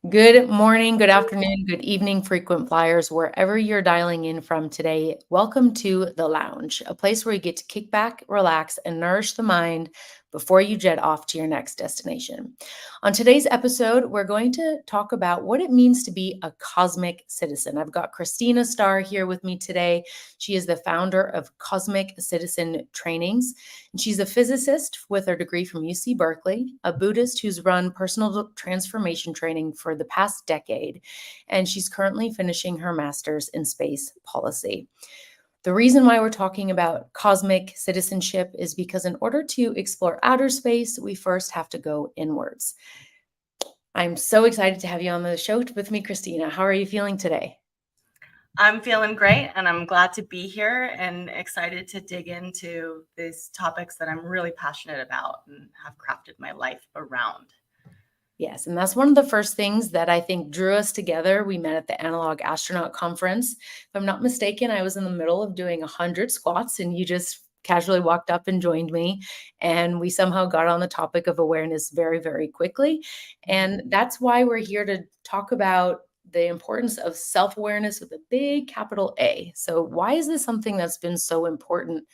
Good morning, good afternoon, good evening, frequent flyers, wherever you're dialing in from today. Welcome to The Lounge, a place where you get to kick back, relax, and nourish the mind before you jet off to your next destination. On today's episode, we're going to talk about what it means to be a cosmic citizen. I've got Cristina Star here with me today. She is the founder of Cosmic Citizen Trainings, and she's a physicist with her degree from UC Berkeley, a Buddhist who's run personal transformation training for the past decade, and she's currently finishing her master's in space policy. The reason why we're talking about cosmic citizenship is because in order to explore outer space, we first have to go inwards. I'm so excited to have you on the show with me, Cristina. How are you feeling today? I'm feeling great, and I'm glad to be here and excited to dig into these topics that I'm really passionate about and have crafted my life around. Yes, and that's one of the first things that I think drew us together. We met at the Analog Astronaut Conference. If I'm not mistaken, I was in the middle of doing 100 squats, and you just casually walked up and joined me. And we somehow got on the topic of awareness very, very quickly. And that's why we're here to talk about the importance of self-awareness with a big capital A. So why is this something that's been so important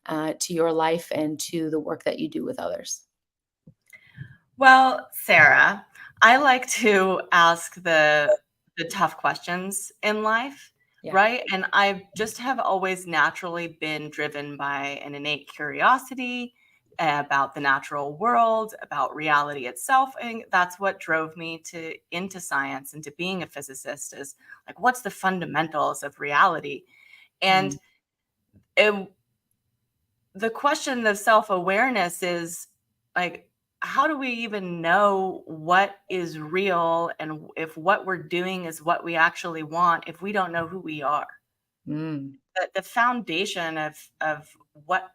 to your life and to the work that you do with others? Well, Sarah, I like to ask the tough questions in life, Yeah. right? And I just have always naturally been driven by an innate curiosity about the natural world, about reality itself, and that's what drove me to into science and to being a physicist is like what's the fundamentals of reality? And Mm. it, the question of self-awareness is like how do we even know what is real and if what we're doing is what we actually want if we don't know who we are? Mm. The foundation of what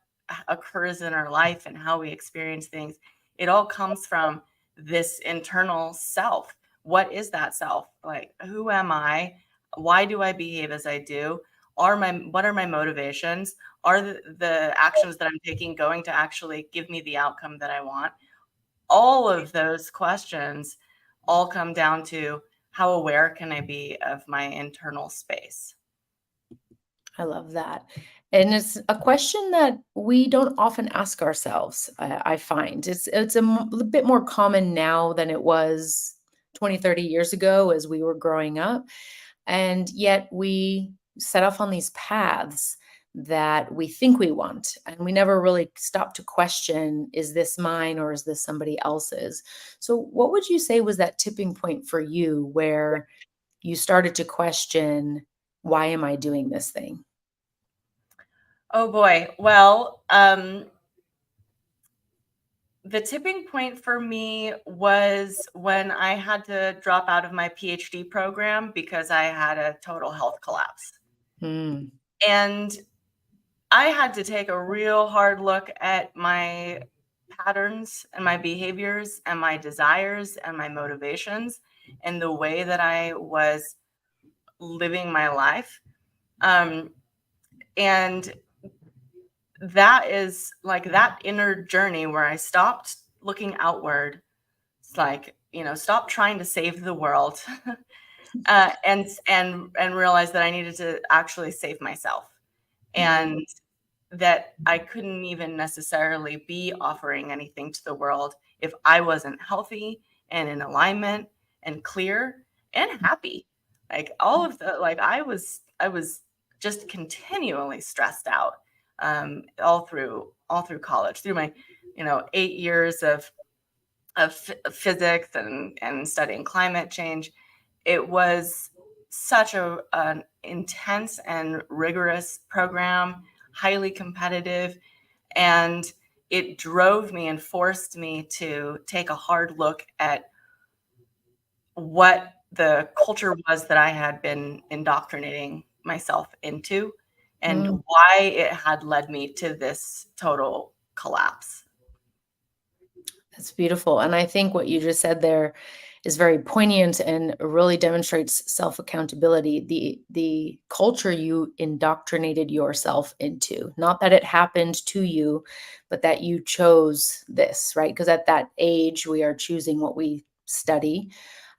occurs in our life and how we experience things, it all comes from this internal self. What is that self? Like, who am I? Why do I behave as I do? What are my motivations? Are the actions that I'm taking going to actually give me the outcome that I want? All of those questions all come down to how aware can I be of my internal space? I love that. And it's a question that we don't often ask ourselves, I find. It's a bit more common now than it was 20, 30 years ago as we were growing up. And yet we set off on these paths that we think we want. And we never really stop to question, is this mine or is this somebody else's? So, what would you say was that tipping point for you where you started to question, why am I doing this thing? Oh boy. Well, the tipping point for me was when I had to drop out of my PhD program because I had a total health collapse. Mm. And I had to take a real hard look at my patterns and my behaviors and my desires and my motivations and the way that I was living my life. Um, and that is like that inner journey where I stopped looking outward. It's like, stop trying to save the world, and realize that I needed to actually save myself, and that I couldn't even necessarily be offering anything to the world if I wasn't healthy and in alignment and clear and happy. Like all of the like I was just continually stressed out all through college, through my 8 years of physics and studying climate change. It was such an intense and rigorous program, highly competitive, and it drove me and forced me to take a hard look at what the culture was that I had been indoctrinating myself into and Mm. why it had led me to this total collapse. That's beautiful. And I think what you just said there is very poignant and really demonstrates self-accountability, the culture you indoctrinated yourself into. Not that it happened to you, but that you chose this, right? Because at that age, we are choosing what we study.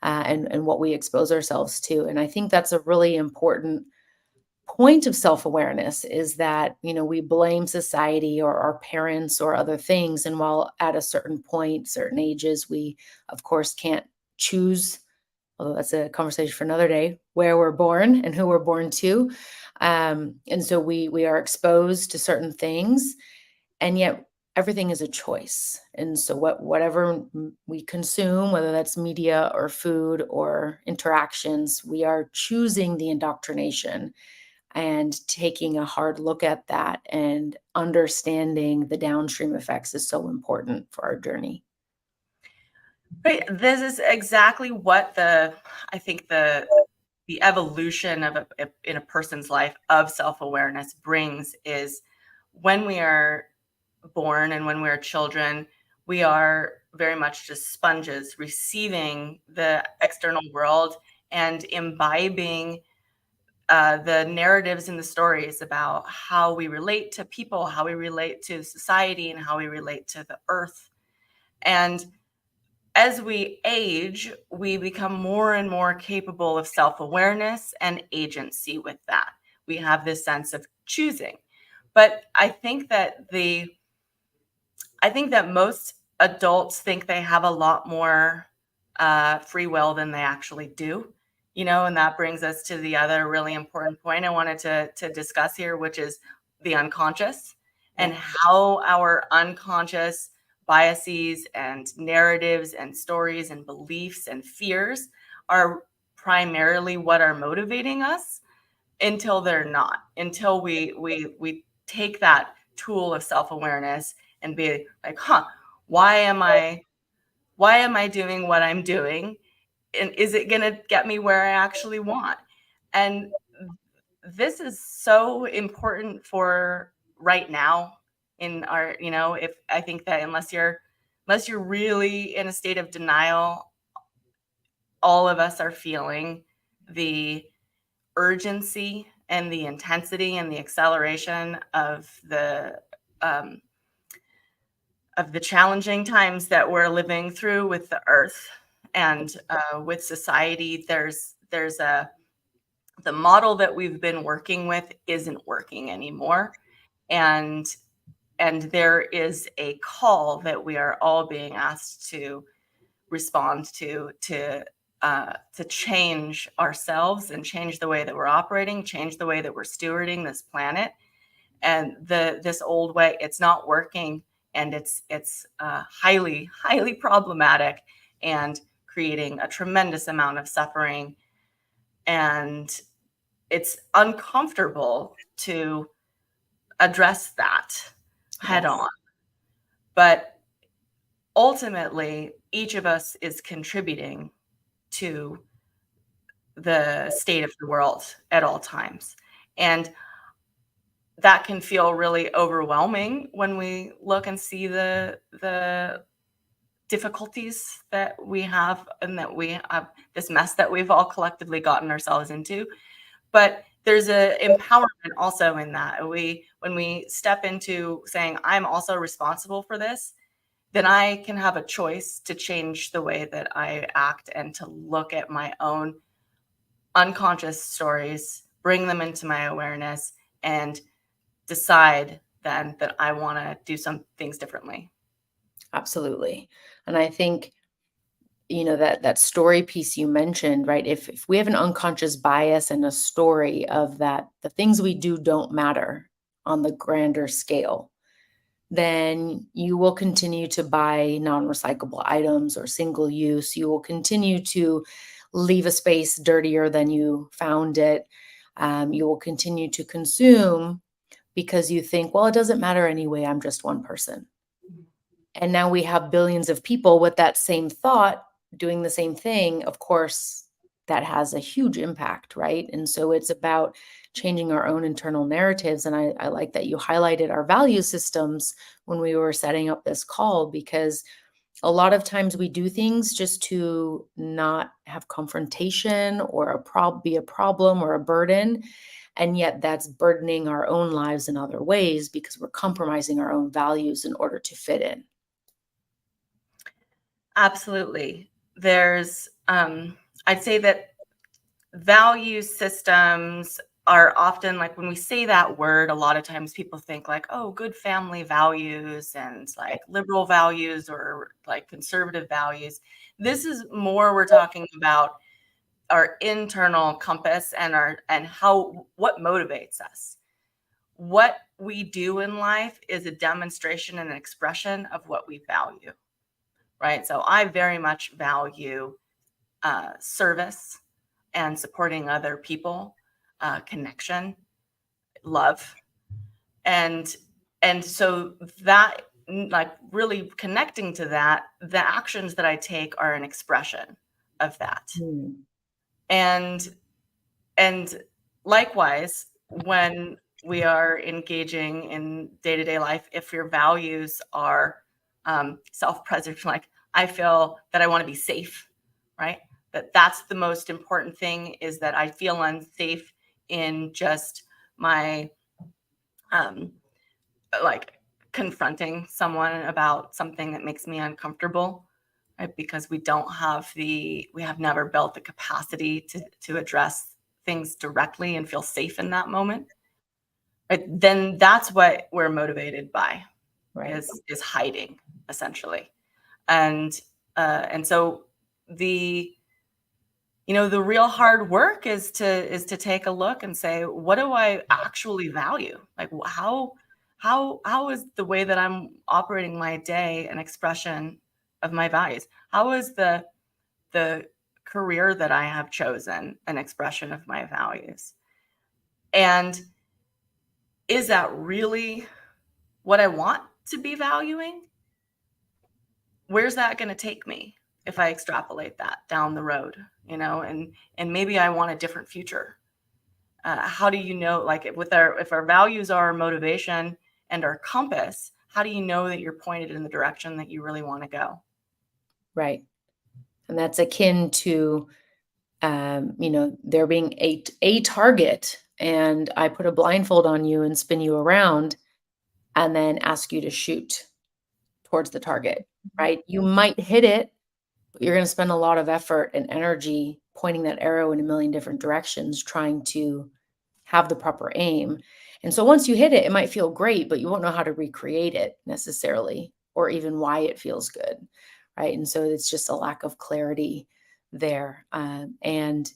and what we expose ourselves to. And I think that's a really important point of self-awareness, is that, we blame society or our parents or other things. And while at a certain point, certain ages, we of course can't choose, although that's a conversation for another day, where we're born and who we're born to. And so we are exposed to certain things, and yet everything is a choice. And so whatever we consume, whether that's media or food or interactions, we are choosing the indoctrination, and taking a hard look at that and understanding the downstream effects is so important for our journey. Right. This is exactly what I think the evolution of in a person's life of self-awareness brings, is when we are born and when we're children, we are very much just sponges receiving the external world and imbibing the narratives and the stories about how we relate to people, how we relate to society, and how we relate to the earth. And as we age, we become more and more capable of self-awareness and agency with that. We have this sense of choosing. But I think that most adults think they have a lot more free will than they actually do, and that brings us to the other really important point I wanted to discuss here, which is the unconscious, and Yeah. how our unconscious biases and narratives and stories and beliefs and fears are primarily what are motivating us, until they're not, until we take that tool of self-awareness and be like, why am I doing what I'm doing? And is it going to get me where I actually want? And this is so important for right now in our, if I think that unless you're really in a state of denial, all of us are feeling the urgency and the intensity and the acceleration um, of the challenging times that we're living through with the earth and with society. The model that we've been working with isn't working anymore, and there is a call that we are all being asked to respond to change ourselves and change the way that we're operating, change the way that we're stewarding this planet. And this old way, it's not working, and it's highly problematic, and creating a tremendous amount of suffering. And it's uncomfortable to address that head Yes. on. But ultimately, each of us is contributing to the state of the world at all times. And that can feel really overwhelming when we look and see the difficulties that we have, and that we have this mess that we've all collectively gotten ourselves into. But there's a empowerment also in that. When we step into saying, I'm also responsible for this, then I can have a choice to change the way that I act and to look at my own unconscious stories, bring them into my awareness, and decide then that I want to do some things differently. Absolutely. And I think, that story piece you mentioned, right? If we have an unconscious bias and a story of that, the things we do don't matter on the grander scale, then you will continue to buy non-recyclable items or single use. You will continue to leave a space dirtier than you found it. You will continue to consume because you think, well, it doesn't matter anyway. I'm just one person. And now we have billions of people with that same thought doing the same thing. Of course, that has a huge impact, right? And so it's about changing our own internal narratives. And I like that you highlighted our value systems when we were setting up this call, because a lot of times we do things just to not have confrontation or be a problem or a burden. And yet that's burdening our own lives in other ways because we're compromising our own values in order to fit in. Absolutely. There's I'd say that value systems are often, like, when we say that word, a lot of times people think like, oh, good family values and like liberal values or like conservative values. This is more, we're talking about our internal compass and what motivates us. What we do in life is a demonstration and an expression of what we value, right? So I very much value service and supporting other people, connection, love, and so that, like, really connecting to that, the actions that I take are an expression of that. Mm. And likewise, when we are engaging in day-to-day life, if your values are self-preservation, like I feel that I want to be safe, right? That's the most important thing, is that I feel unsafe in just my like confronting someone about something that makes me uncomfortable, right? Because we have never built the capacity to address things directly and feel safe in that moment. Right? Then that's what we're motivated by, Right. is hiding, essentially. And so the the real hard work is to take a look and say, what do I actually value? Like, how is the way that I'm operating my day an expression of my values? How is the career that I have chosen an expression of my values? And is that really what I want to be valuing? Where's that going to take me if I extrapolate that down the road? And maybe I want a different future. How do you know, like, if our values are our motivation and our compass, how do you know that you're pointed in the direction that you really want to go? Right. And that's akin to, there being a target, and I put a blindfold on you and spin you around and then ask you to shoot towards the target, right? You might hit it, but you're going to spend a lot of effort and energy pointing that arrow in a million different directions, trying to have the proper aim. And so once you hit it, it might feel great, but you won't know how to recreate it necessarily, or even why it feels good, right? And so it's just a lack of clarity there. And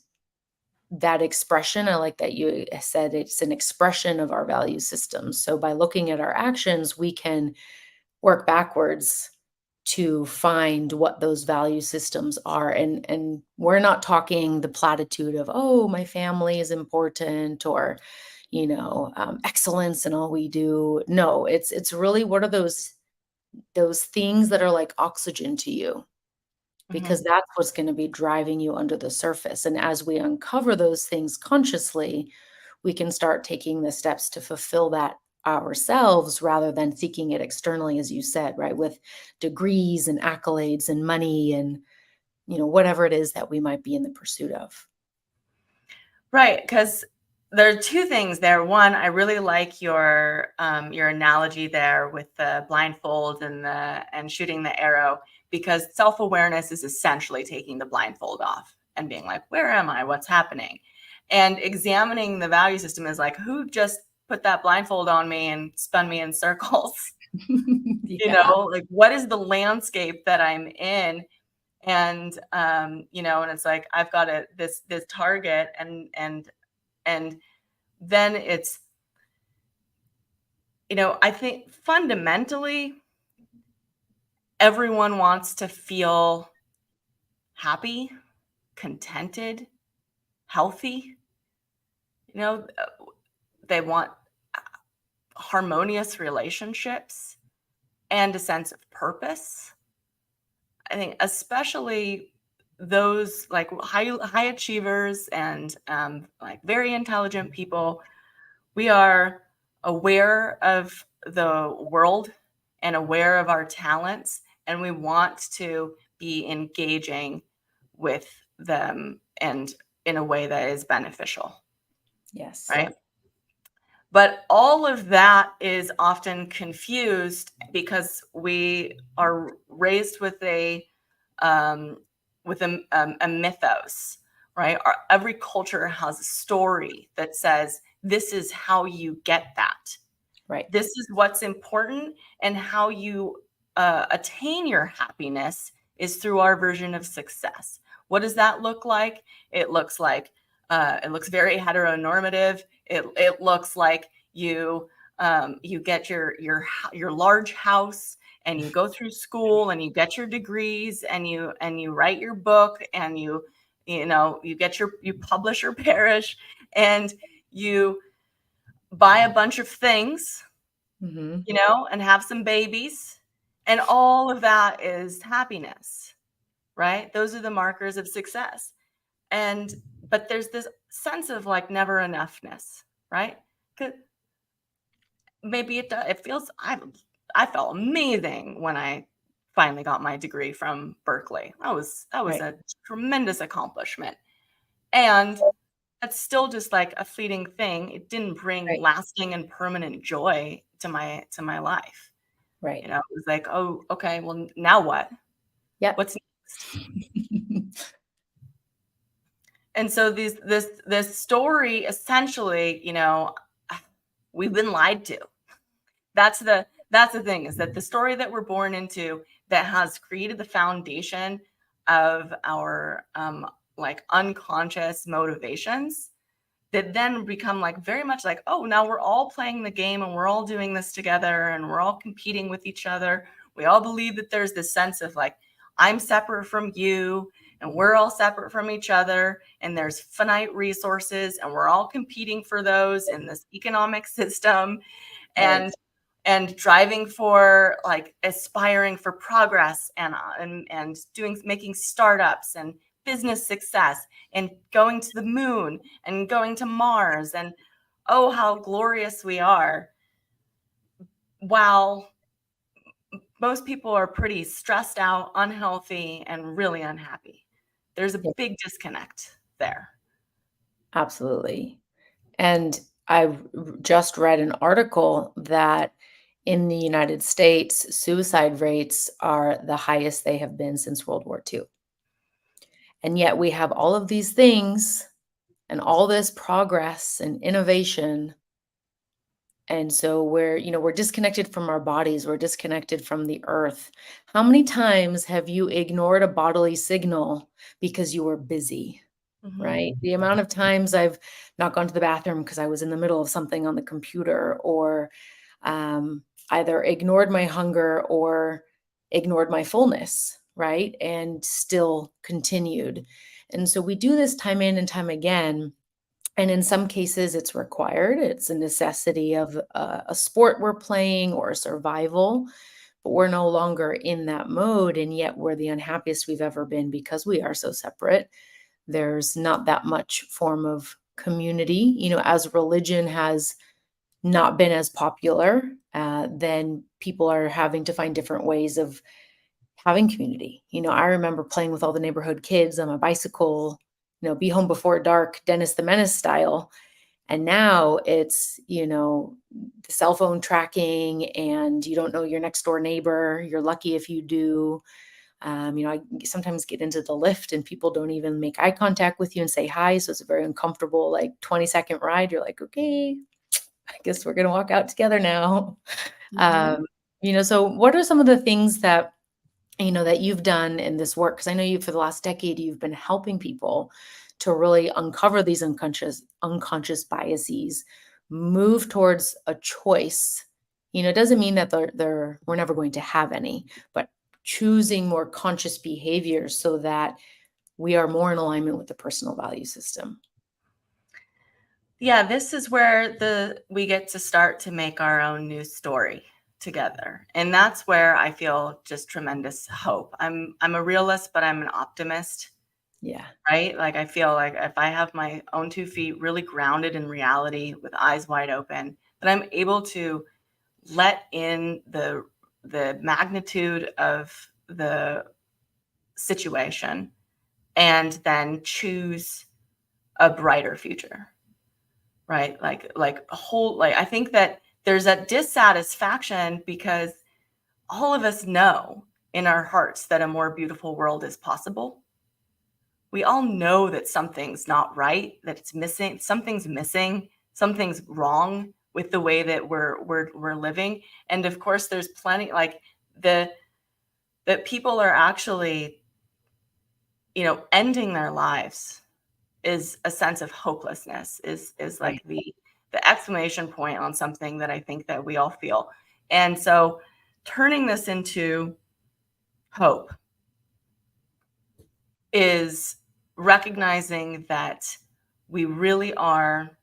that expression, I like that you said it's an expression of our value systems. So by looking at our actions, we can work backwards to find what those value systems are. And we're not talking the platitude of, oh, my family is important, or excellence in all we do. No, it's really, what are those things that are like oxygen to you, because Mhm. that's what's going to be driving you under the surface. And as we uncover those things consciously, we can start taking the steps to fulfill that ourselves, rather than seeking it externally, as you said, right? With degrees and accolades and money and, whatever it is that we might be in the pursuit of. Right, because there are two things there. One, I really like your analogy there with the blindfold and shooting the arrow, because self-awareness is essentially taking the blindfold off and being like, where am I? What's happening? And examining the value system is like, who just put that blindfold on me and spun me in circles? Yeah. Like, what is the landscape that I'm in? And it's like, I've got this target, and then it's, I think fundamentally everyone wants to feel happy, contented, healthy. They want harmonious relationships and a sense of purpose. I think especially those like high achievers and like very intelligent people, we are aware of the world and aware of our talents, and we want to be engaging with them and in a way that is beneficial, Yes. right? But all of that is often confused because we are raised with a mythos, right? Every culture has a story that says this is how you get that. Right. This is what's important, and how you attain your happiness is through our version of success. What does that look like? It looks like it looks very heteronormative. It looks like you get your large house, and you go through school, and you get your degrees, and you write your book, and you publish or perish, and you buy a bunch of things, Mm-hmm. and have some babies, and all of that is happiness, right? Those are the markers of success. But there's this sense of like never enoughness, right? 'Cause maybe it feels, I felt amazing when I finally got my degree from Berkeley. That was Right. a tremendous accomplishment. And that's still just like a fleeting thing. It didn't bring Right. lasting and permanent joy to my life. Right. It was like, oh, okay, well, now what? Yep. What's next? And so this story essentially, we've been lied to. That's the thing, is that the story that we're born into, that has created the foundation of our like unconscious motivations, that then become like very much like, oh, now we're all playing the game, and we're all doing this together, and we're all competing with each other. We all believe that there's this sense of like, I'm separate from you, and we're all separate from each other, and there's finite resources, and we're all competing for those in this economic system, Right. and driving for, like, aspiring for progress, and making startups and business success, and going to the moon, and going to Mars, and oh, how glorious we are, while most people are pretty stressed out, unhealthy, and really unhappy. There's a Yep. big disconnect there. Absolutely. And I just read an article that in the United States, suicide rates are the highest they have been since World War II. And yet we have all of these things and all this progress and innovation. And so we're disconnected from our bodies, we're disconnected from the earth. How many times have you ignored a bodily signal because you were busy? Mhm. Right? The amount of times I've not gone to the bathroom because I was in the middle of something on the computer, or either ignored my hunger or ignored my fullness, right? And still continued. And so we do this time in and time again. And in some cases, it's required. It's a necessity of a sport we're playing or survival, but we're no longer in that mode. And yet we're the unhappiest we've ever been because we are so separate. There's not that much form of community. As religion has not been as popular, then people are having to find different ways of having community. I remember playing with all the neighborhood kids on my bicycle, be home before dark, Dennis the Menace style. And now it's, the cell phone tracking, and you don't know your next door neighbor. You're lucky if you do. I sometimes get into the lift and people don't even make eye contact with you and say hi. So it's a very uncomfortable, like 20-second ride. You're like, okay, I guess we're going to walk out together now. Mhm. Um, so what are some of the things that you've done in this work? Because I know you, for the last decade, you've been helping people to really uncover these unconscious biases, move towards a choice. It doesn't mean that we're never going to have any, but choosing more conscious behaviors so that we are more in alignment with the personal value system. Yeah, this is where we get to start to make our own new story together. And that's where I feel just tremendous hope. I'm a realist, but I'm an optimist, Yeah. right? Like, I feel like if I have my own 2 feet really grounded in reality, with eyes wide open, then I'm able to let in the magnitude of the situation, and then choose a brighter future. Right? Like a whole, like, I think that there's a dissatisfaction because all of us know in our hearts that a more beautiful world is possible. we all know that something's not right, that it's missing, something's wrong with the way that we're living. And of course, there's plenty, like, that people are actually, ending their lives is a sense of hopelessness, is Right. like the exclamation point on something that I think that we all feel. And so turning this into hope is recognizing that we really are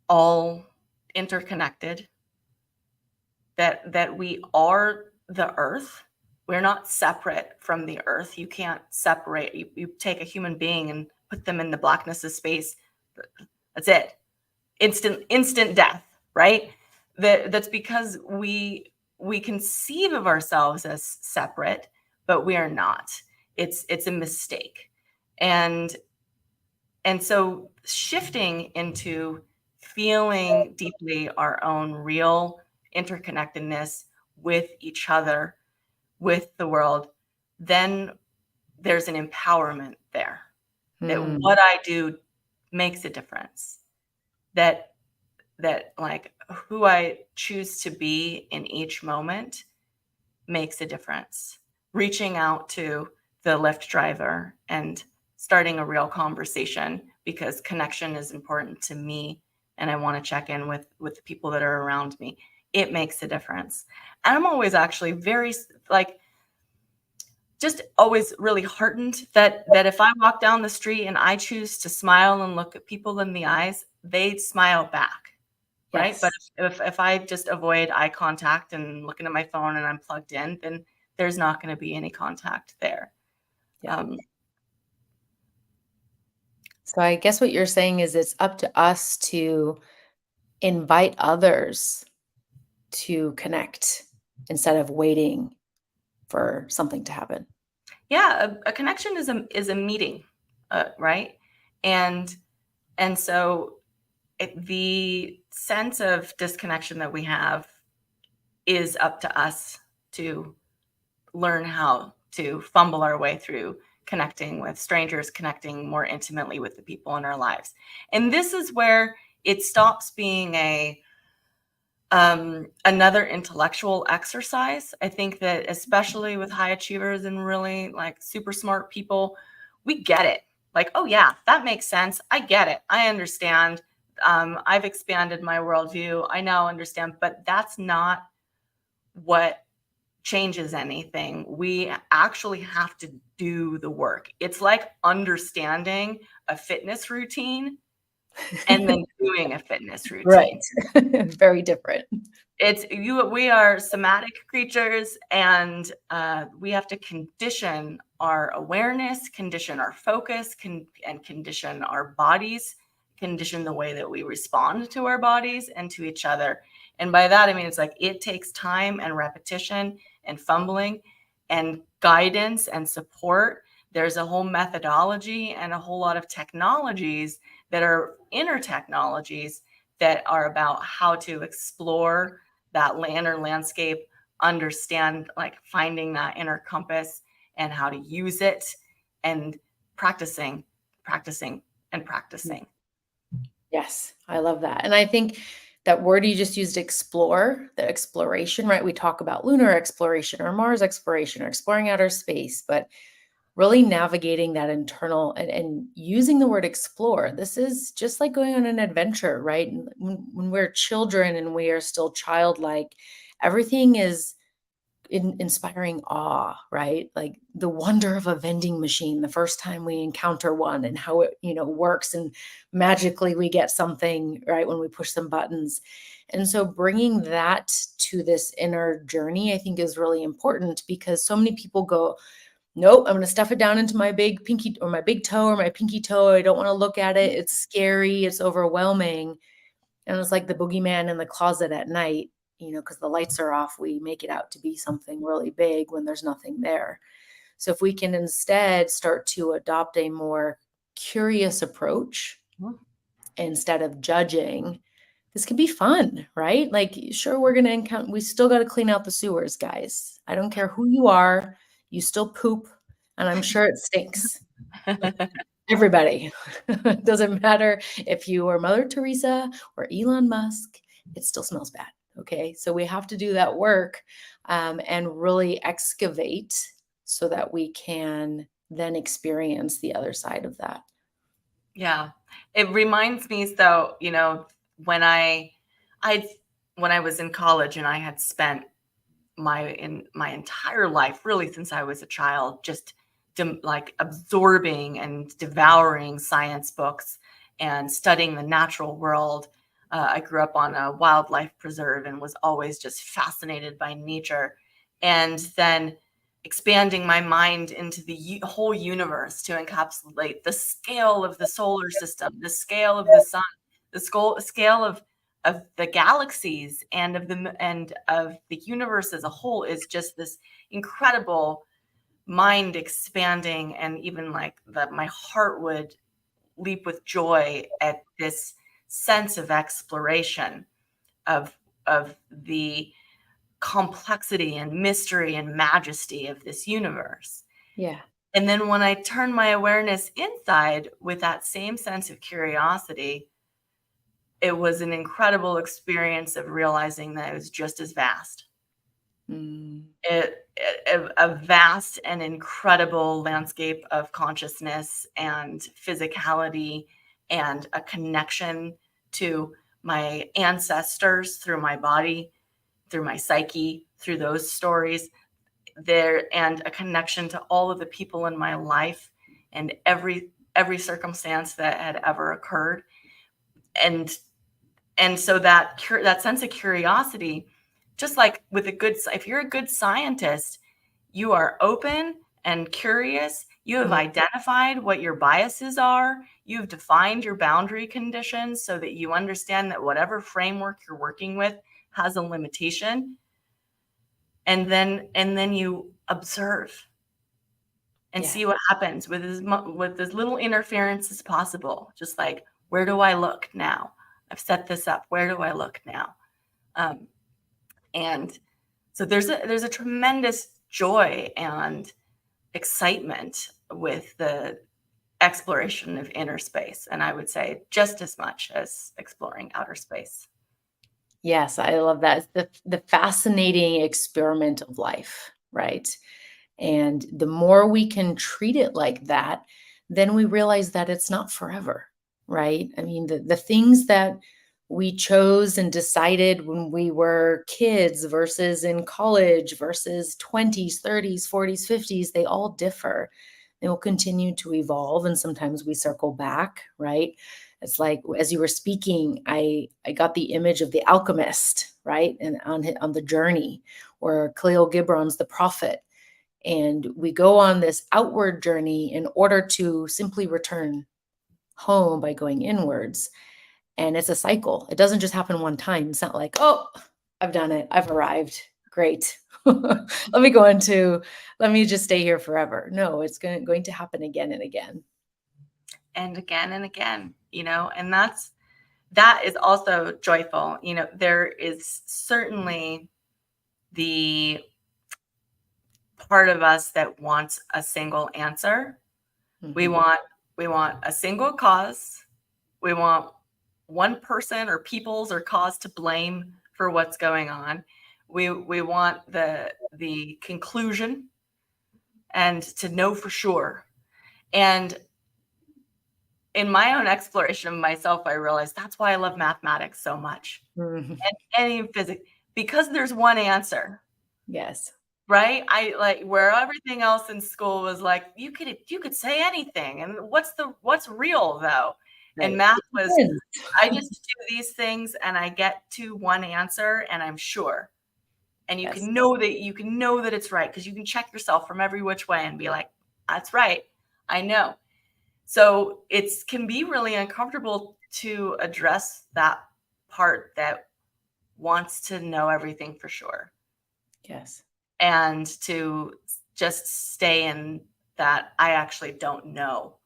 all interconnected, that we are the earth. We're not separate from the earth. You can't separate. You take a human being and put them in the blackness of space. That's it. Instant death, right? That's because we conceive of ourselves as separate, but we are not. It's a mistake. And so shifting into feeling deeply our own real interconnectedness with each other, with the world, then there's an empowerment there, that Hmm. what I do makes a difference, that like who I choose to be in each moment makes a difference. Reaching out to the Lyft driver and starting a real conversation because connection is important to me and I want to check in with the people that are around me. It makes a difference. And I'm always actually very, like, just always really heartened that if I walk down the street and I choose to smile and look at people in the eyes, they smile back. Right? But Yes. if I just avoid eye contact and looking at my phone and I'm plugged in, then there's not going to be any contact there. Yeah. Um, So I guess what you're saying is it's up to us to invite others to connect instead of waiting for something to happen. yeah, a connection is a meeting, right? And and so the sense of disconnection that we have is up to us to learn how to fumble our way through connecting with strangers, connecting more intimately with the people in our lives. And this is where it stops being another intellectual exercise. I think that especially with high achievers and really like super smart people, we get it. Like, oh yeah, that makes sense. I get it. I understand. I've expanded my worldview. I now understand, but that's not what changes anything. We actually have to do the work. It's like understanding a fitness routine and then doing a fitness Right. routine. Very different. We are somatic creatures, and we have to condition our awareness, condition our focus, and condition our bodies, condition the way that we respond to our bodies and to each other. And by that I mean it's like it takes time and repetition and fumbling and guidance and support. There's a whole methodology and a whole lot of technologies that are inner technologies that are about how to explore that inner landscape, understand, like finding that inner compass and how to use it, and practicing, practicing, and practicing. Yes, I love that. And I think that word you just used, explore, the exploration, right? We talk about lunar exploration or Mars exploration or exploring outer space, but really navigating that internal and using the word explore. This is just like going on an adventure, right? And when we're children and we are still childlike, everything is inspiring awe, right? Like the wonder of a vending machine the first time we encounter one and how it, works and magically we get something, right, when we push some buttons. And so bringing that to this inner journey, I think is really important because so many people go, nope, I'm going to stuff it down into my big pinky or my big toe or my pinky toe. I don't want to look at it. It's scary. It's overwhelming. And it's like the boogeyman in the closet at night, because the lights are off, we make it out to be something really big when there's nothing there. So if we can instead start to adopt a more curious approach instead of judging, this can be fun, right? Like, sure, we're going to encounter, we still got to clean out the sewers, guys. I don't care who you are, you still poop, and I'm sure it stinks. Everybody. It doesn't matter if you are Mother Teresa or Elon Musk, it still smells bad. Okay. So we have to do that work and really excavate so that we can then experience the other side of that. Yeah. It reminds me, so, when I when I was in college and I had spent my entire life, really since I was a child, just like absorbing and devouring science books and studying the natural world. I grew up on a wildlife preserve and was always just fascinated by nature. And then expanding my mind into the whole universe to encapsulate the scale of the solar system, the scale of the sun, the scale of the galaxies and of the universe as a whole, is just this incredible mind expanding, and even like that my heart would leap with joy at this sense of exploration of the complexity and mystery and majesty of this universe. Yeah. And then when I turn my awareness inside with that same sense of curiosity, it was an incredible experience of realizing that it was just as vast. Mm. A vast and incredible landscape of consciousness and physicality, and a connection to my ancestors through my body, through my psyche, through those stories there, and a connection to all of the people in my life and every circumstance that had ever occurred. And so that sense of curiosity, just like with if you're a good scientist, you are open and curious. You have Mhm. identified what your biases are. You've defined your boundary conditions so that you understand that whatever framework you're working with has a limitation. And then you observe and Yeah. see what happens with as little interference as possible. Just like, where do I look now? I've set this up. Where do I look now? Um, and so there's a tremendous joy and excitement with the exploration of inner space, and I would say just as much as exploring outer space. Yes, I love that. It's the fascinating experiment of life, right? And the more we can treat it like that, then we realize that it's not forever, right? I mean, the things that we chose and decided when we were kids versus in college versus 20s, 30s, 40s, 50s, they all differ. They will continue to evolve, and sometimes we circle back, right? It's like as you were speaking, I got the image of the alchemist, right? And on the journey, or Khalil Gibran's The Prophet, and we go on this outward journey in order to simply return home by going inwards. And it's a cycle. It doesn't just happen one time. It's not like, oh, I've done it. I've arrived. Great. Let me just stay here forever. No, it's going to happen again and again. And again and again, and that is also joyful. There is certainly the part of us that wants a single answer. We Mhm. want a single cause. We want one person or people's or cause to blame for what's going on. We want the conclusion and to know for sure. And in my own exploration of myself, I realized that's why I love mathematics so much, Mhm. and any physics, because there's one answer. Yes. Right? I like where everything else in school was like, you could say anything. And what's real though? And Right. math It was, depends. I just do these things and I get to one answer and I'm sure. And Yes. you can know that it's right because you can check yourself from every which way and be like, that's right. I know. So it's can be really uncomfortable to address that part that wants to know everything for sure, Yes. and to just stay in that I actually don't know.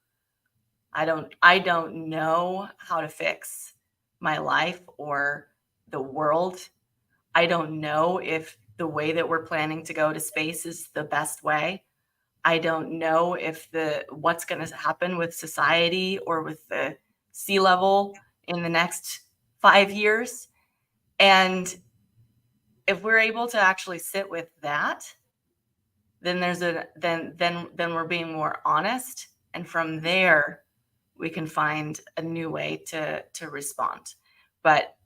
I don't know how to fix my life or the world. I don't know if the way that we're planning to go to space is the best way. I don't know if what's going to happen with society or with the sea level in the next 5 years. And if we're able to actually sit with that, then then we're being more honest. And from there, we can find a new way to respond. But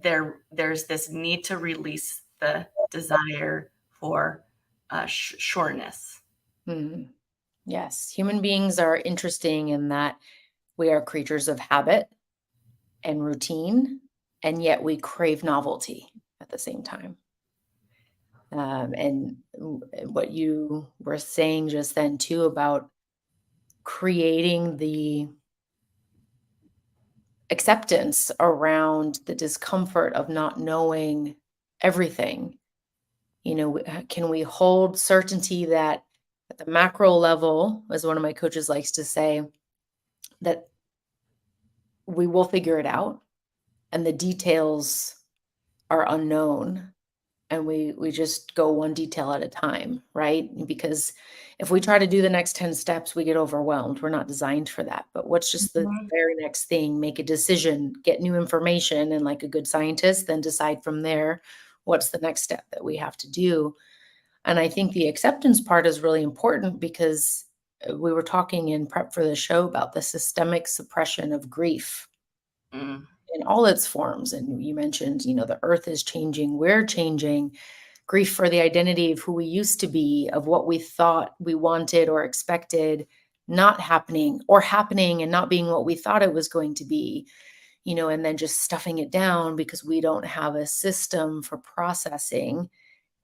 there's this need to release the desire for sureness. Yes, human beings are interesting in that we are creatures of habit and routine, and yet we crave novelty at the same time. And what you were saying just then, too, about creating the acceptance around the discomfort of not knowing everything. Can we hold certainty that at the macro level, as one of my coaches likes to say, that we will figure it out and the details are unknown, and we just go one detail at a time, right? Because if we try to do the next 10 steps, we get overwhelmed. We're not designed for that. But what's just the Mhm. very next thing? Make a decision, get new information, and like a good scientist, then decide from there what's the next step that we have to do. And I think the acceptance part is really important because we were talking in prep for the show about the systemic suppression of grief Mm. in all its forms. And you mentioned, the earth is changing, we're changing. Grief for the identity of who we used to be, of what we thought we wanted or expected not happening, or happening and not being what we thought it was going to be, and then just stuffing it down because we don't have a system for processing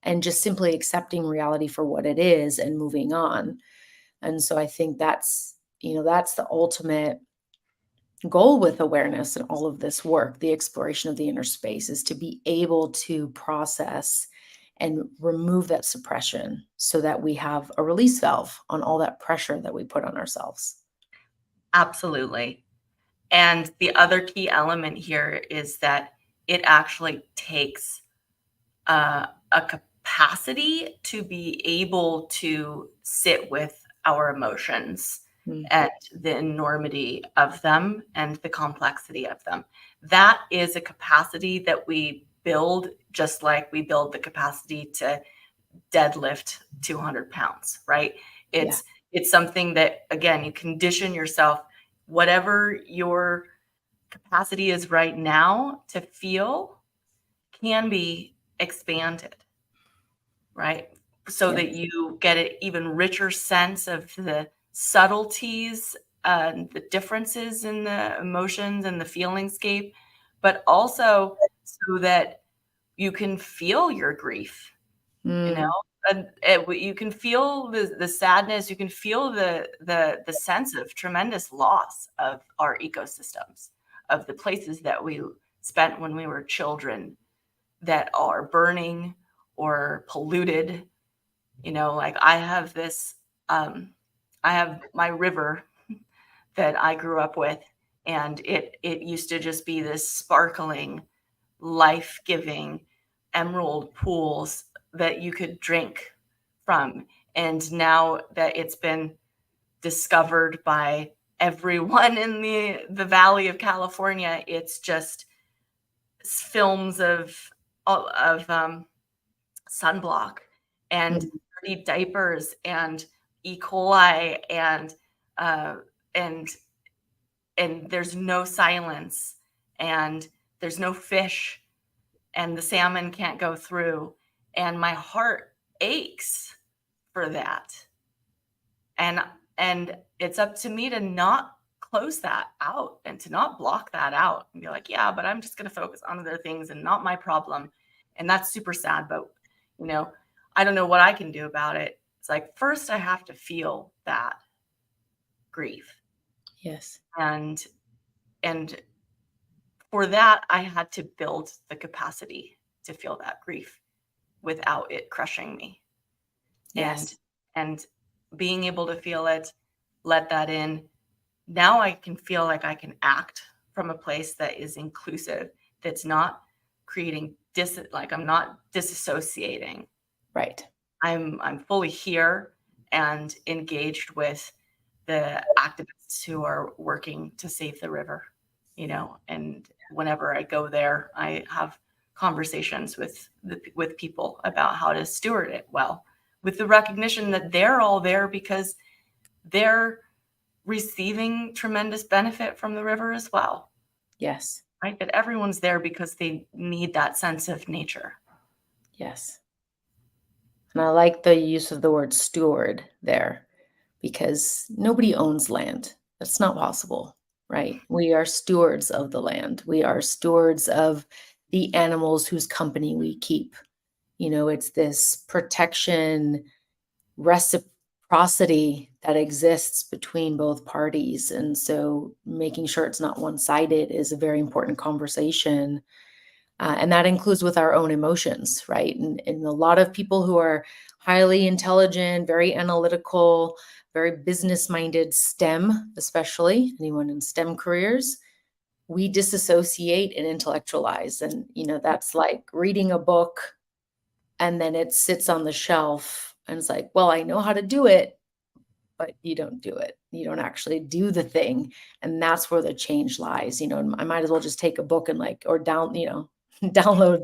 and just simply accepting reality for what it is and moving on. And so I think that's the ultimate goal with awareness and all of this work, the exploration of the inner space, is to be able to process and remove that suppression so that we have a release valve on all that pressure that we put on ourselves. Absolutely. And the other key element here is that it actually takes a capacity to be able to sit with our emotions Mm. and the enormity of them and the complexity of them. That is a capacity that we build just like we build the capacity to deadlift 200 pounds, right? Yeah. It's something that, again, you condition yourself, whatever your capacity is right now to feel can be expanded, right? So Yeah. that you get an even richer sense of the subtleties and the differences in the emotions and the feeling scape, but also so that you can feel your grief, you know, Mm. and you can feel the sadness, you can feel the sense of tremendous loss of our ecosystems, of the places that we spent when we were children that are burning or polluted. Like I have my river that I grew up with, and it used to just be this sparkling, life-giving emerald pools that you could drink from. And now that it's been discovered by everyone in the Valley of California, it's just films of sunblock and Mm. dirty diapers and E. coli uh, and and there's no silence and there's no fish and the salmon can't go through, and my heart aches for that. And it's up to me to not close that out and to not block that out and be like, yeah, but I'm just going to focus on other things and not my problem. And that's super sad, but you know, I don't know what I can do about it. It's like, first I have to feel that grief. Yes. And for that, I had to build the capacity to feel that grief without it crushing me. And Yes. and being able to feel it, let that in. Now I can feel like I can act from a place that is inclusive, that's not creating like I'm not disassociating. Right. I'm fully here and engaged with the activists who are working to save the river, and whenever I go there, I have conversations with people about how to steward it well, with the recognition that they're all there because they're receiving tremendous benefit from the river as well, Yes. right? But everyone's there because they need that sense of nature. Yes. And I like the use of the word steward there because nobody owns land. That's not possible, right? We are stewards of the land. We are stewards of the animals whose company we keep. It's this protection, reciprocity that exists between both parties. And so making sure it's not one-sided is a very important conversation. And that includes with our own emotions, right? And a lot of people who are highly intelligent, very analytical, very business minded, STEM, especially anyone in STEM careers, we disassociate and intellectualize. And, that's like reading a book and then it sits on the shelf and it's like, well, I know how to do it, but you don't do it. You don't actually do the thing. And that's where the change lies. And I might as well just take a book and download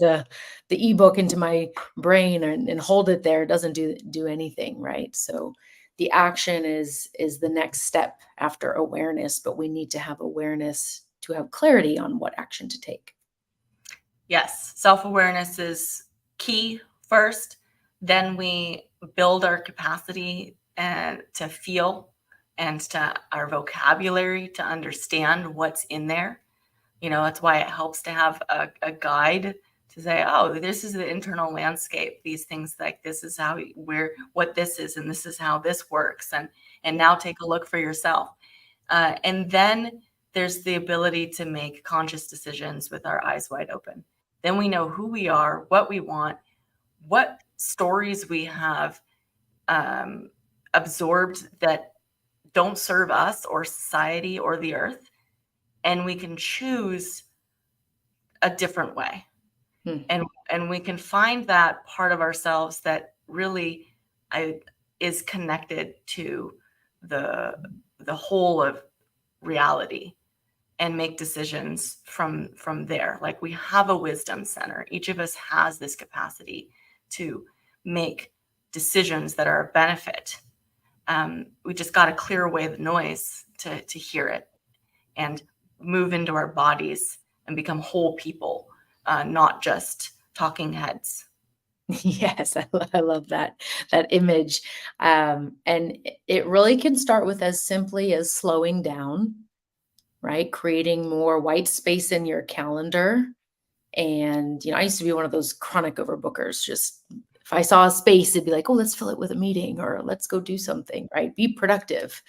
the ebook into my brain and hold it there. It doesn't do anything, right? So the action is the next step after awareness, but we need to have awareness to have clarity on what action to take. Yes, self-awareness is key first. Then we build our capacity and to feel and to our vocabulary to understand what's in there. That's why it helps to have a guide to say, oh, this is the internal landscape. These things, like this is what this is, and this is how this works. And now take a look for yourself. And then there's the ability to make conscious decisions with our eyes wide open. Then we know who we are, what we want, what stories we have absorbed that don't serve us or society or the earth. And we can choose a different way. And we can find that part of ourselves that really is connected to the whole of reality and make decisions from there. Like, we have a wisdom center. Each of us has this capacity to make decisions that are a benefit. We just got to clear away the noise to hear it and move into our bodies and become whole people, not just talking heads. Yes, I love that image. And it really can start with as simply as slowing down, right? Creating more white space in your calendar. And, I used to be one of those chronic overbookers. Just if I saw a space, it'd be like, oh, let's fill it with a meeting or let's go do something, right? Be productive.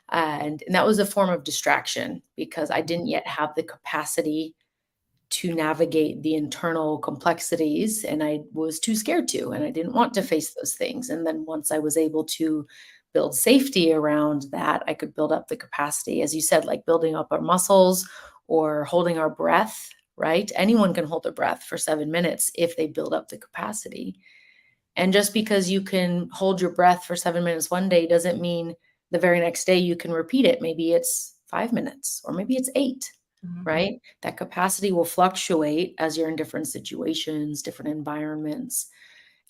And that was a form of distraction because I didn't yet have the capacity to navigate the internal complexities and I was too scared to, and I didn't want to face those things. And then once I was able to build safety around that, I could build up the capacity, as you said, like building up our muscles or holding our breath, right? Anyone can hold their breath for 7 minutes if they build up the capacity. And just because you can hold your breath for 7 minutes one day doesn't mean the very next day you can repeat it. Maybe it's 5 minutes or maybe it's 8. Right? That capacity will fluctuate as you're in different situations, different environments.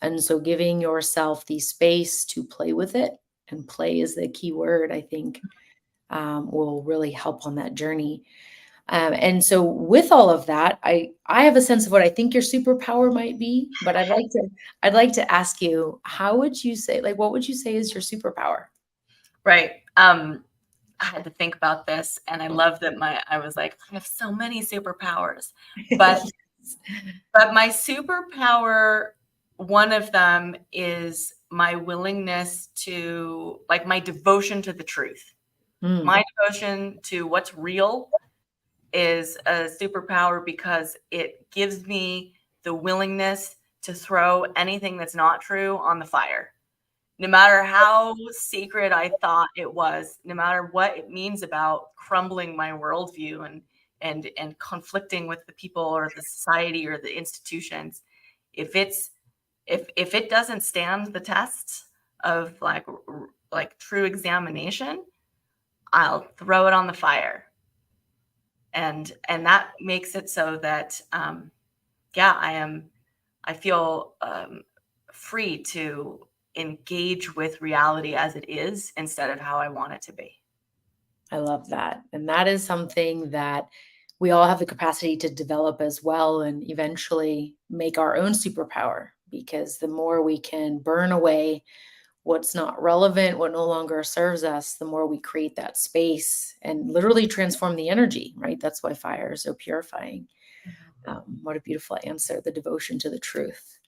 And so giving yourself the space to play with it, and play is the key word, I think, will really help on that journey. And so with all of that, I have a sense of what I think your superpower might be, but I'd like to ask you, what would you say is your superpower? Right. I had to think about this, and I love that I was like, I have so many superpowers, but but my superpower, one of them is my willingness to, like, my devotion to the truth. My devotion to what's real is a superpower because it gives me the willingness to throw anything that's not true on the fire. No matter how sacred I thought it was, no matter what it means about crumbling my worldview and conflicting with the people or the society or the institutions, if it doesn't stand the test of like true examination, I'll throw it on the fire. And that makes it so that, I feel free to engage with reality as it is instead of how I want it to be. I love that. And that is something that we all have the capacity to develop as well and eventually make our own superpower, because the more we can burn away what's not relevant, what no longer serves us, the more we create that space and literally transform the energy, right? That's why fire is so purifying. What a beautiful answer, the devotion to the truth.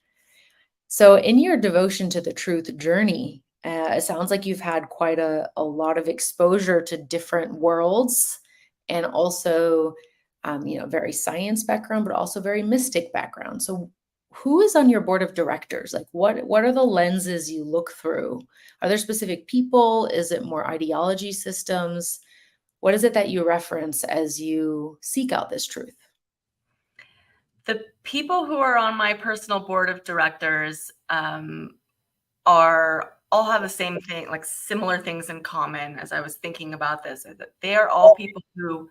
So, in your devotion to the truth journey, it sounds like you've had quite a lot of exposure to different worlds and also, very science background, but also very mystic background. So, who is on your board of directors? Like, what are the lenses you look through? Are there specific people? Is it more ideology systems? What is it that you reference as you seek out this truth? The people who are on my personal board of directors are all have the same thing, like similar things in common. As I was thinking about this, is that they are all people who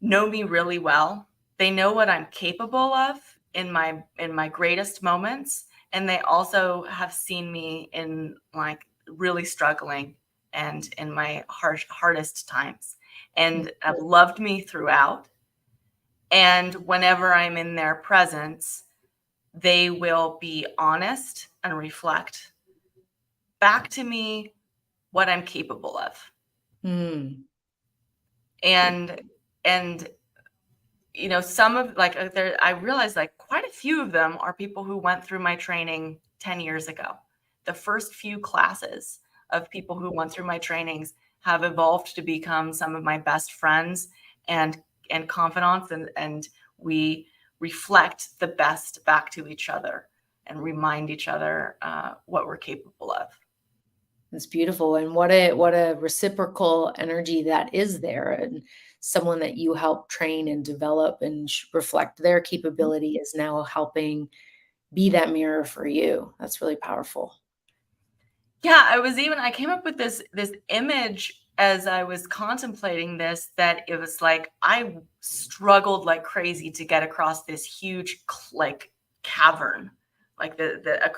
know me really well. They know what I'm capable of in my greatest moments, and they also have seen me in like really struggling and in my hardest times, and have loved me throughout. And whenever I'm in their presence, they will be honest and reflect back to me what I'm capable of. Mm, And and some of there I realized like quite a few of them are people who went through my training 10 years ago. The first few classes of people who went through my trainings have evolved to become some of my best friends and confidants, and we reflect the best back to each other and remind each other what we're capable of. That's beautiful, and what a reciprocal energy that is there, and someone that you help train and develop and reflect their capability is now helping be that mirror for you. That's really powerful. Yeah, I came up with this image as I was contemplating this, that it was like I struggled like crazy to get across this huge like cavern, like a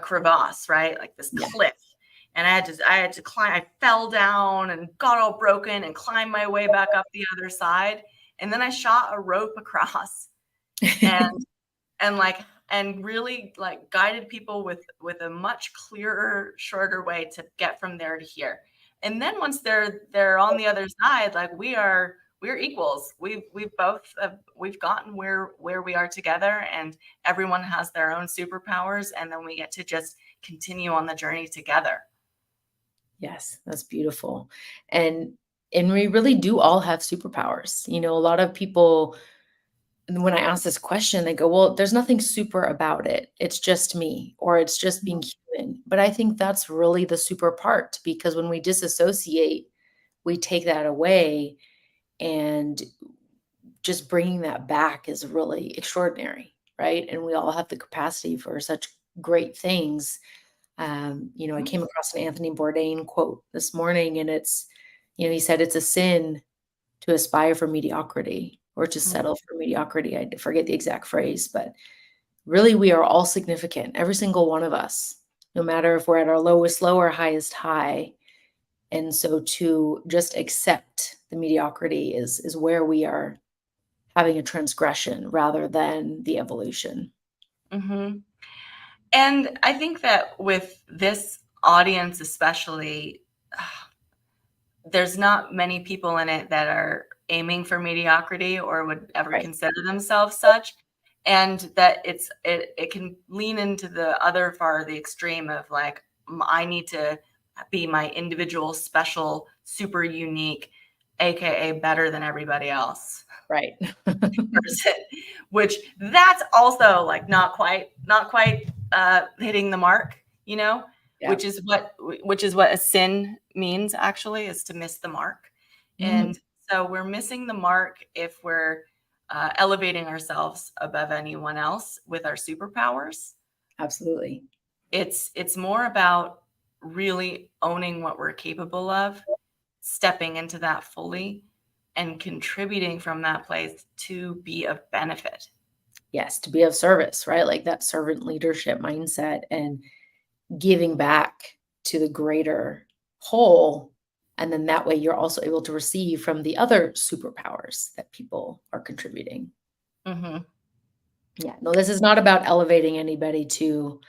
crevasse, right? Like this Yeah. cliff. And I had to climb. I fell down and got all broken and climbed my way back up the other side. And then I shot a rope across. And and like and really like guided people with a much clearer, shorter way to get from there to here. And then once they're on the other side, like we're equals. We've both we've gotten where we are together, and everyone has their own superpowers, and then we get to just continue on the journey together. Yes, that's beautiful. And we really do all have superpowers. A lot of people, when I ask this question, they go, "Well, there's nothing super about it. It's just me, or it's just being human." But I think that's really the super part, because when we disassociate, we take that away, and just bringing that back is really extraordinary, right? And we all have the capacity for such great things. I Mhm. came across an Anthony Bourdain quote this morning, and he said it's a sin to aspire for mediocrity or to settle for mediocrity. I forget the exact phrase, but really we are all significant, every single one of us, no matter if we're at our lowest low or highest high. And so to just accept the mediocrity is where we are having a transgression rather than the evolution. Mhm. And I think that with this audience especially, there's not many people in it that are aiming for mediocrity or would ever Right. consider themselves such, and that it can lean into the other far, the extreme of like, I need to be my individual, special, super unique, aka better than everybody else Right. person, which that's also like not quite hitting the mark, Yeah. which is what a sin means, actually, is to miss the mark. Mhm. And so we're missing the mark if we're elevating ourselves above anyone else with our superpowers. Absolutely. It's more about really owning what we're capable of, stepping into that fully, and contributing from that place to be of benefit. Yes, to be of service, right? Like that servant leadership mindset and giving back to the greater whole. And then that way you're also able to receive from the other superpowers that people are contributing. Mm-hmm. Yeah, no, this is not about elevating anybody to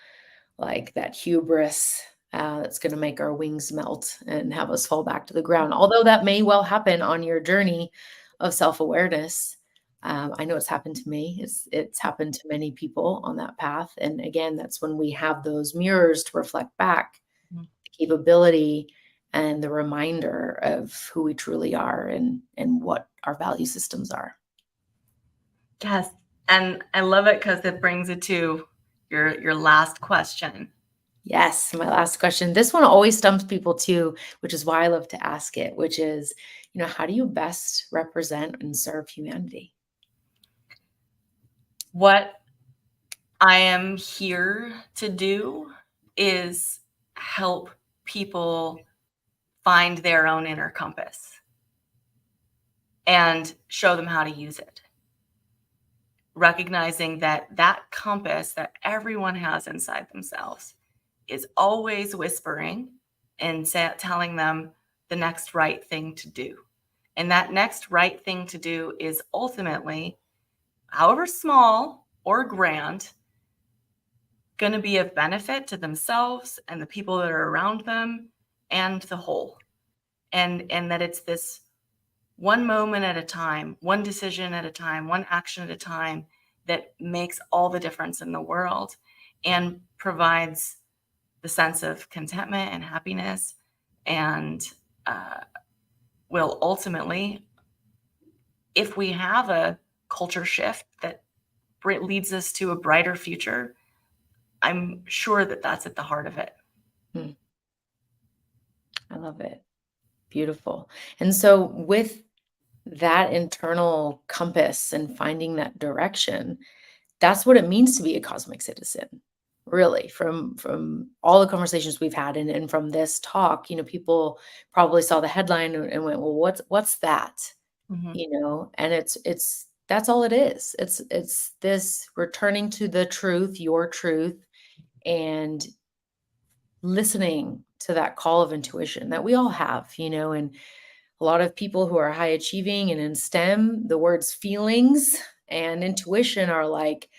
like that hubris that's going to make our wings melt and have us fall back to the ground. Although that may well happen on your journey of self-awareness. I know it's happened to me. It's happened to many people on that path. And again, that's when we have those mirrors to reflect back Mm-hmm. the capability and the reminder of who we truly are and what our value systems are. Yes. And I love it because it brings it to your last question. Yes, my last question. This one always stumps people too, which is why I love to ask it, which is, how do you best represent and serve humanity? What I am here to do is help people find their own inner compass and show them how to use it. Recognizing that that compass that everyone has inside themselves is always whispering and telling them the next right thing to do. And that next right thing to do is ultimately, however small or grand, going to be of benefit to themselves and the people that are around them and the whole. And that it's this one moment at a time, one decision at a time, one action at a time that makes all the difference in the world and provides the sense of contentment and happiness, and will ultimately, if we have a culture shift that leads us to a brighter future, I'm sure that that's at the heart of it. I love it. Beautiful. And so with that internal compass and finding that direction, that's what it means to be a cosmic citizen. Really, from all the conversations we've had and from this talk, people probably saw the headline and went, well, what's that? Mm-hmm. And it's that's all it is. It's this returning to the truth, your truth, and listening to that call of intuition that we all have, and a lot of people who are high achieving and in STEM, the words feelings and intuition are like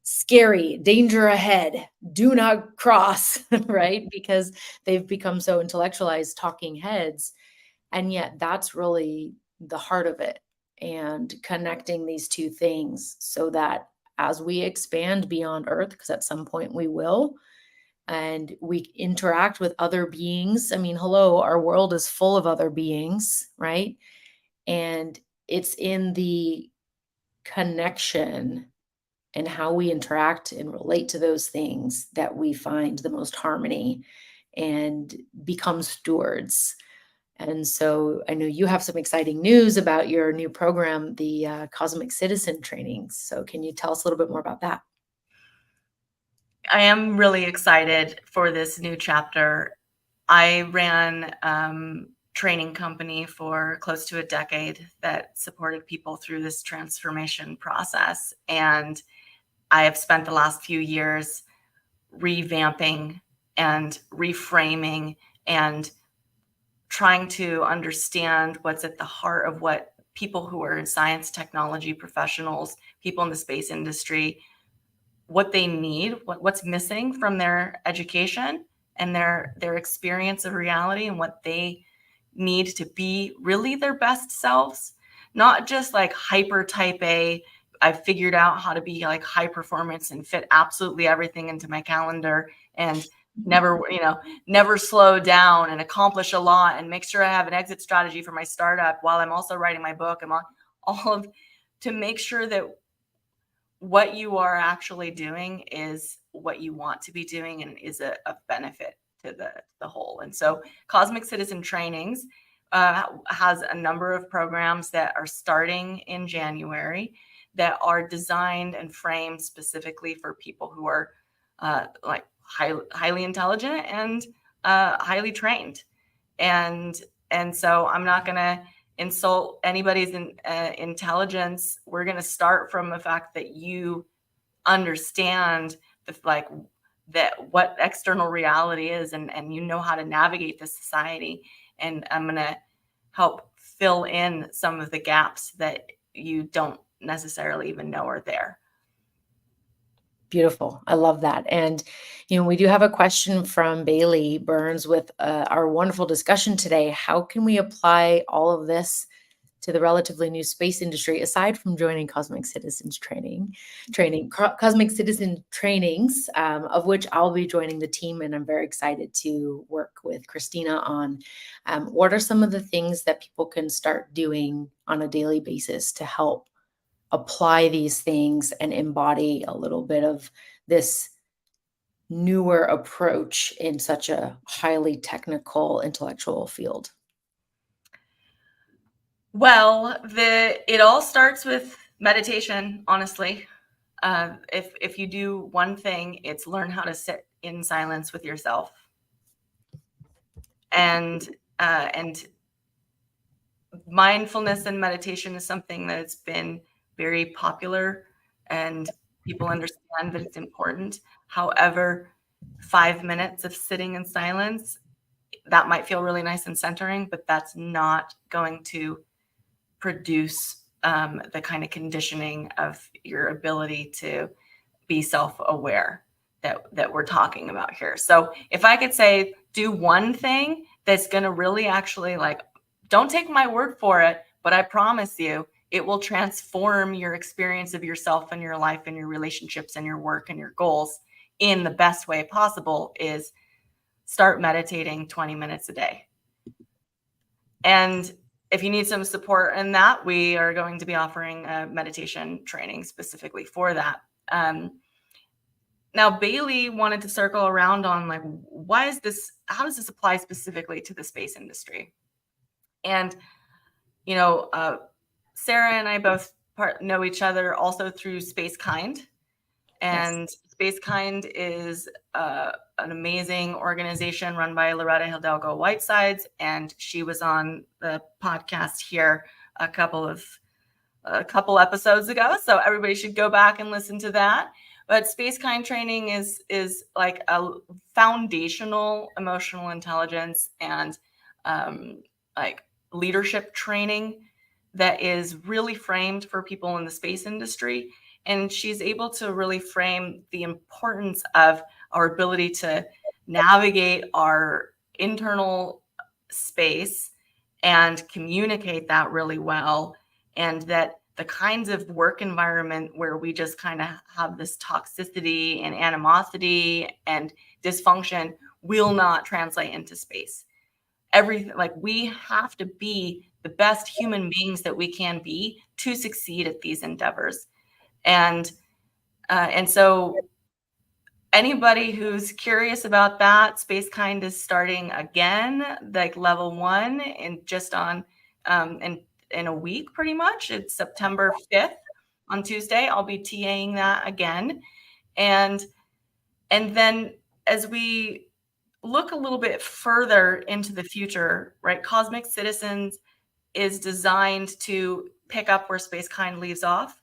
scary, danger ahead, do not cross, right? Because they've become so intellectualized talking heads. And yet that's really the heart of it, and connecting these two things so that as we expand beyond Earth, because at some point we will, and we interact with other beings. I mean, hello, our world is full of other beings, right? And it's in the connection and how we interact and relate to those things that we find the most harmony and become stewards. And so I know you have some exciting news about your new program, the Cosmic Citizen Trainings. So can you tell us a little bit more about that? I am really excited for this new chapter. I ran training company for close to a decade that supported people through this transformation process. And I have spent the last few years revamping and reframing and trying to understand what's at the heart of what people who are in science, technology professionals, people in the space industry, what they need, what's missing from their education and their experience of reality, and what they need to be really their best selves, not just like hyper type A. I've figured out how to be like high performance and fit absolutely everything into my calendar and never slow down and accomplish a lot and make sure I have an exit strategy for my startup while I'm also writing my book. I'm on all of to make sure that what you are actually doing is what you want to be doing and is a benefit to the whole. And so Cosmic Citizen Trainings has a number of programs that are starting in January that are designed and framed specifically for people who are like highly intelligent and highly trained. And so I'm not going to insult anybody's intelligence. We're going to start from the fact that you understand that what external reality is, and you know how to navigate this society. And I'm going to help fill in some of the gaps that you don't necessarily even know are there. Beautiful. I love that. And, we do have a question from Bailey Burns with our wonderful discussion today. How can we apply all of this to the relatively new space industry, aside from joining Cosmic Citizens Cosmic Citizen trainings, of which I'll be joining the team, and I'm very excited to work with Cristina on what are some of the things that people can start doing on a daily basis to help apply these things and embody a little bit of this newer approach in such a highly technical, intellectual field. Well, it all starts with meditation, honestly. If you do one thing, it's learn how to sit in silence with yourself. And mindfulness and meditation is something that's been very popular, and people understand that it's important. However, 5 minutes of sitting in silence, that might feel really nice and centering, but that's not going to produce the kind of conditioning of your ability to be self-aware that we're talking about here. So if I could say, do one thing that's going to really actually, don't take my word for it, but I promise you it will transform your experience of yourself and your life and your relationships and your work and your goals in the best way possible, is start meditating 20 minutes a day. And if you need some support in that, we are going to be offering a meditation training specifically for that. Now, Bailey wanted to circle around on how does this apply specifically to the space industry? And, Sarah and I both know each other also through Space Kind. And yes. Space Kind is an amazing organization run by Loretta Hidalgo Whitesides, and she was on the podcast here a couple episodes ago. So everybody should go back and listen to that. But Space Kind training is like a foundational emotional intelligence and leadership training that is really framed for people in the space industry. And she's able to really frame the importance of our ability to navigate our internal space and communicate that really well. And that the kinds of work environment where we just kind of have this toxicity and animosity and dysfunction will not translate into space. We have to be the best human beings that we can be to succeed at these endeavors. And so anybody who's curious about that, Space Kind is starting again, like level 1, and just on in a week, pretty much. It's September 5th on Tuesday. I'll be TAing that again. And then as we look a little bit further into the future, right, Cosmic Citizens is designed to pick up where Space Kind leaves off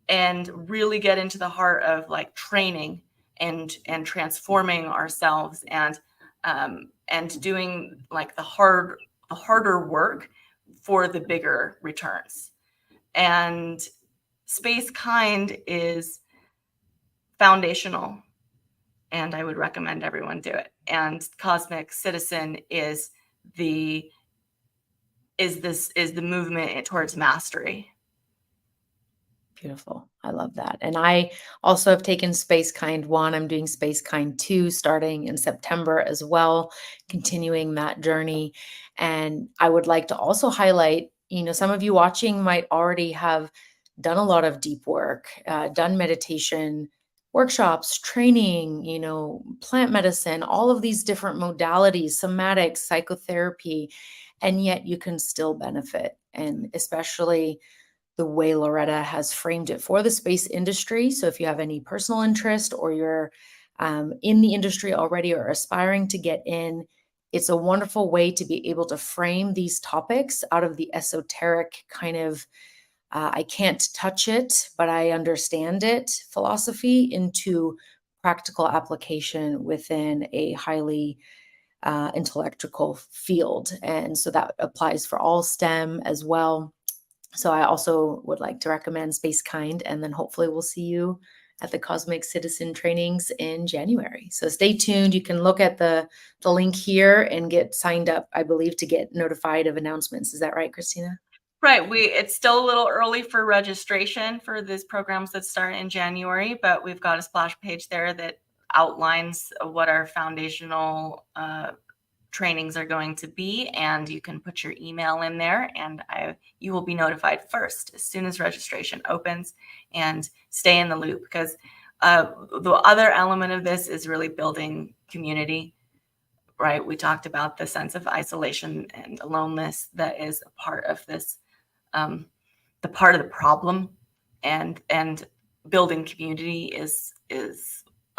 and really get into the heart of training and transforming ourselves and doing the harder work for the bigger returns. And Space Kind is foundational, and I would recommend everyone do it. And Cosmic Citizen is the movement towards mastery. Beautiful. I love that. And I also have taken Space Kind 1. I'm doing Space Kind 2 starting in September as well, continuing that journey. And I would like to also highlight, some of you watching might already have done a lot of deep work, done meditation workshops, training, plant medicine, all of these different modalities, somatics, psychotherapy, and yet you can still benefit. And especially the way Loretta has framed it for the space industry. So if you have any personal interest or you're in the industry already or aspiring to get in, it's a wonderful way to be able to frame these topics out of the esoteric kind of I can't touch it, but I understand it philosophy into practical application within a highly intellectual field. And so that applies for all STEM as well. So I also would like to recommend Space Kind, and then hopefully we'll see you at the Cosmic Citizen trainings in January. So stay tuned. You can look at the link here and get signed up, I believe, to get notified of announcements. Is that right, Cristina? Right. It's still a little early for registration for these programs that start in January, but we've got a splash page there that outlines what our foundational trainings are going to be, and you can put your email in there, and you will be notified first as soon as registration opens. And stay in the loop, because the other element of this is really building community. Right. We talked about the sense of isolation and aloneness that is a part of this, the part of the problem, and building community is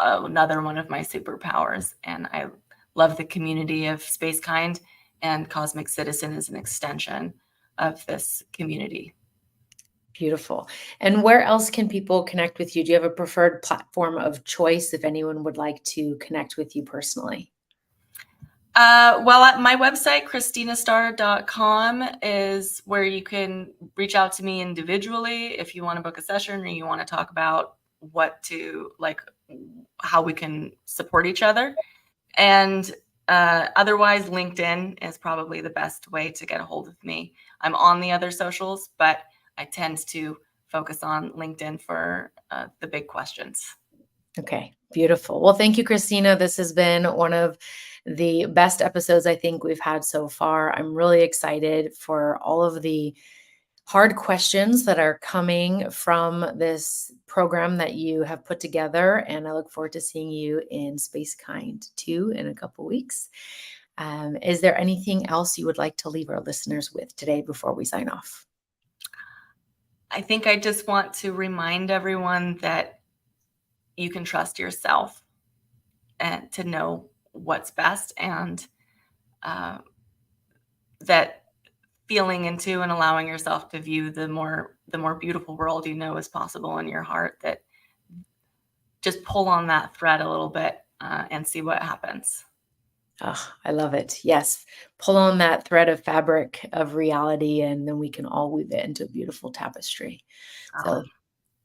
another one of my superpowers. And I love the community of Space Kind, and Cosmic Citizen is an extension of this community. Beautiful. And where else can people connect with you? Do you have a preferred platform of choice if anyone would like to connect with you personally? Well, at my website, CristinaStar.com, is where you can reach out to me individually if you want to book a session or you want to talk about how we can support each other. And otherwise, LinkedIn is probably the best way to get a hold of me. I'm on the other socials, but I tend to focus on LinkedIn for the big questions. Okay, beautiful. Well, thank you, Cristina. This has been one of the best episodes I think we've had so far. I'm really excited for all of the hard questions that are coming from this program that you have put together, and I look forward to seeing you in Space Kind 2 in a couple weeks. Is there anything else you would like to leave our listeners with today before we sign off? I think I just want to remind everyone that you can trust yourself and to know what's best, and that feeling into and allowing yourself to view the more beautiful world you know is possible in your heart, that just pull on that thread a little bit and see what happens. Oh, I love it. Yes. Pull on that thread of fabric of reality, and then we can all weave it into a beautiful tapestry. So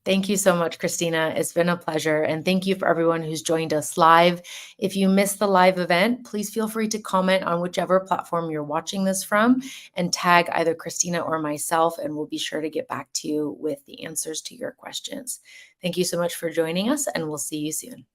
thank you so much, Cristina. It's been a pleasure. And thank you for everyone who's joined us live. If you missed the live event, please feel free to comment on whichever platform you're watching this from and tag either Cristina or myself, and we'll be sure to get back to you with the answers to your questions. Thank you so much for joining us, and we'll see you soon.